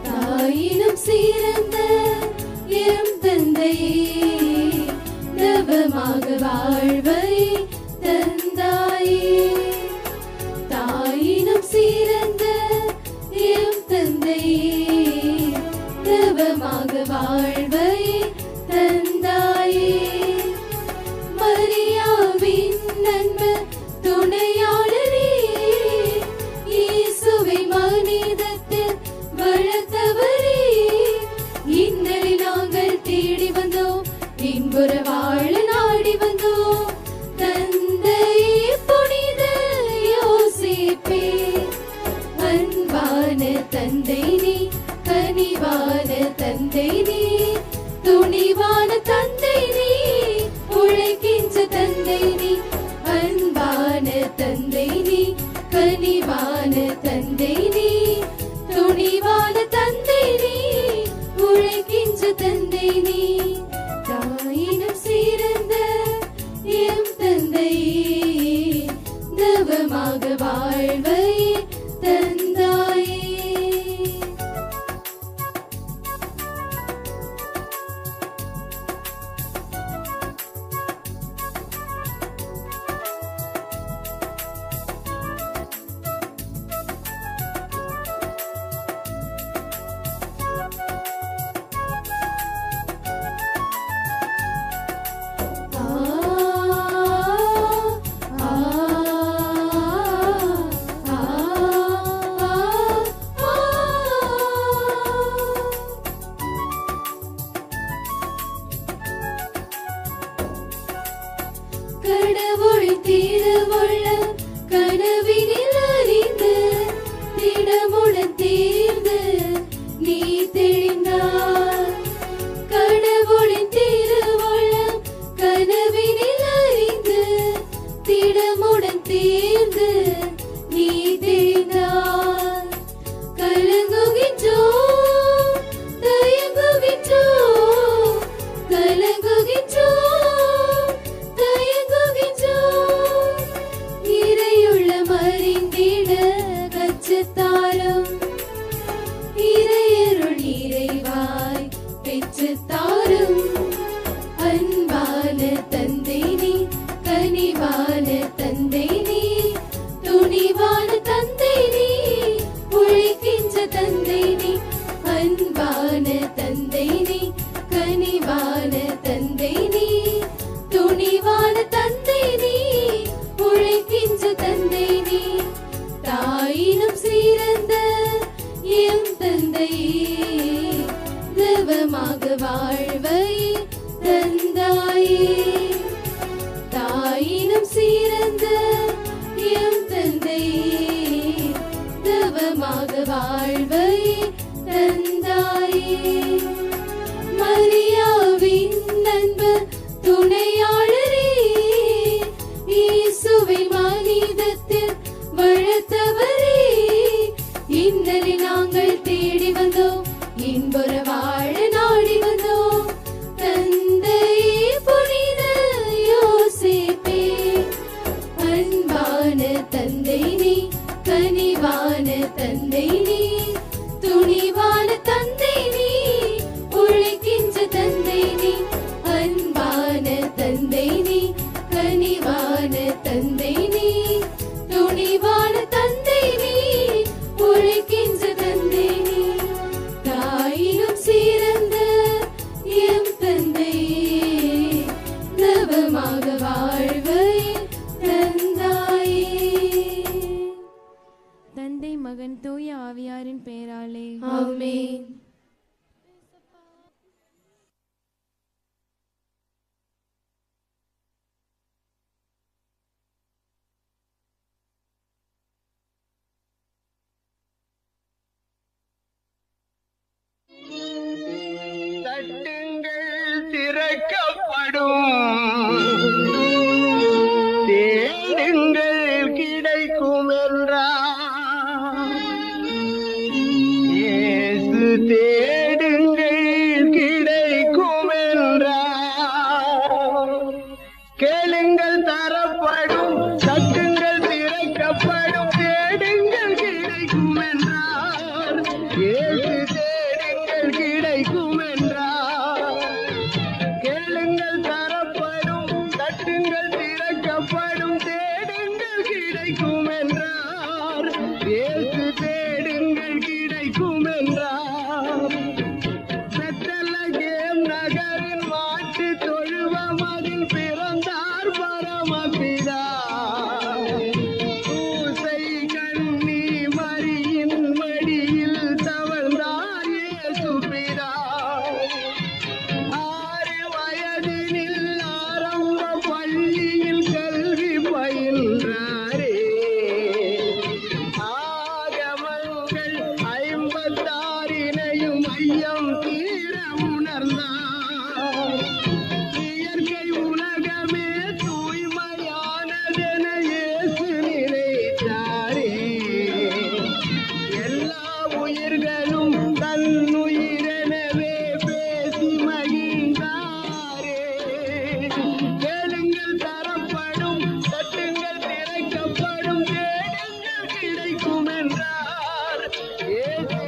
தாயினும் சீரந்த எம் தந்தையே, தவமாக வாழ்வை தந்தாயே. தாயினும் சீரந்த எம் தந்தையே, தவமாக வாழ்வை தந்தாயே. மரியாவின் நண்ப துணையாளரே, இயேசுவை மனிதத்தில் வளர்த்தவரே, இன்னலை நாங்கள் தேடி வந்தோம், இன்புற வாழ நாடி வந்தோம். தந்தையே புனித யோசேப்பே, அன்பான தந்தை நீ, கனிவான தந்தை நீ, துணிவான தந்தை நீ, உழைக்கின்ற தந்தை நீ. அன்பான தந்தை நீ, கனிவான தந்தை நீ, துணிவான தந்தை நீ, உழைக்கின்ற தந்தை நீ. தாயினும் சீரந்த எம் தந்தையே, தவமாக வாழ்வை தந்தாயே. கடவுள் திருவுள்ளம் கனவினில் அறிந்து, திடமுடன் தீர்ந்து நீ தெளிந்தாய். கடவுளின் திருவுள்ளம் கனவினில் அறிந்து, திடமுடன் தீர்ந்து நீ தெளிந்தாய். கலங்குகின்றோம், தயங்குகின்றோம், கலங்குகின்றோம், தயங்குகின்றோம். இறையுள்ள மறிந்திட கற்றுத்தாரும், இறையருள் நிறைவாய் பெற்றுத்தாரும். அன்பான தந்தை நீ, கனிவான தந்தை நீ, துணிவான தந்தை நீ, உழைக்கின்ற தந்தை நீ. அன்பான தந்தை நீ, கனிவான தந்தை நீ, துணிவான தந்தை நீ, உழைக்கின்ற தந்தை நீ. தாயினும் சீரந்த எம் தந்தையே, தவமாக வாழ்வை தந்தாயே. தாயினும் சீரந்த எம் தந்தையே, தவமாக வாழ்வை தந்தாயே. மரியாவின் நண்ப துணையாளரே, இயேசுவை மனிதத்தில் வளர்த்தவரே, இன்னலை நாங்கள் தேடி வந்தோம், இன்புற வாழ நாடி வந்தோம். தந்தையே புனித யோசேப்பே, அன்பான தந்தை நீ, கனிவான தந்தை நீ, துணிவான தந்தை நீ, உழைக்கின்ற தந்தை நீ. அன்பான தந்தை நீ, கனிவான தந்தை நீ, துணிவான தந்தை நீ, உழைக்கின்ற தந்தை நீ. தாயினும் சீரந்த எம் தந்தையே, தவமாக வாழ்வை தந்தாயே. தந்தை மகன் தூய ஆவியாரின் பெயராலே ஆமென். தட்டுங்கள் திறக்கப்படும், இயேசு தேடுங்கள் கிடைக்கும் என்றார். கேளுங்கள் தரப்படும், தட்டுங்கள் திறக்கப்படும், தேடுங்கள் கிடைக்கும் என்றார். இயேசு தேடுங்கள் கிடைக்கும் என்றார். பெத்லகேம் நகரின் மாட்டு தொழுவம் அதில் பிறந்தார் பரமபிதா. பூசை கன்னி மரியின் மடியில் தவழ்ந்தார் இயேசு பிதா. 6 வயதினில் ஆரம்ப பள்ளியில் கல்வி பயின்றாரே. ஆகமங்கள் 56 ஐயம் தீர உணர்ந்தார். இயற்கை உலகமே தூய்மையானதென இயேசு நினைத்தாரே. எல்லா உயிர்களும் தன்னுயிரெனவே பேசி மகிழ்ந்தாரே. கேளுங்கள் தரப்படும், தட்டுங்கள் திறக்கப்படும், தேடுங்கள் கிடைக்கும் என்றார். இயேசு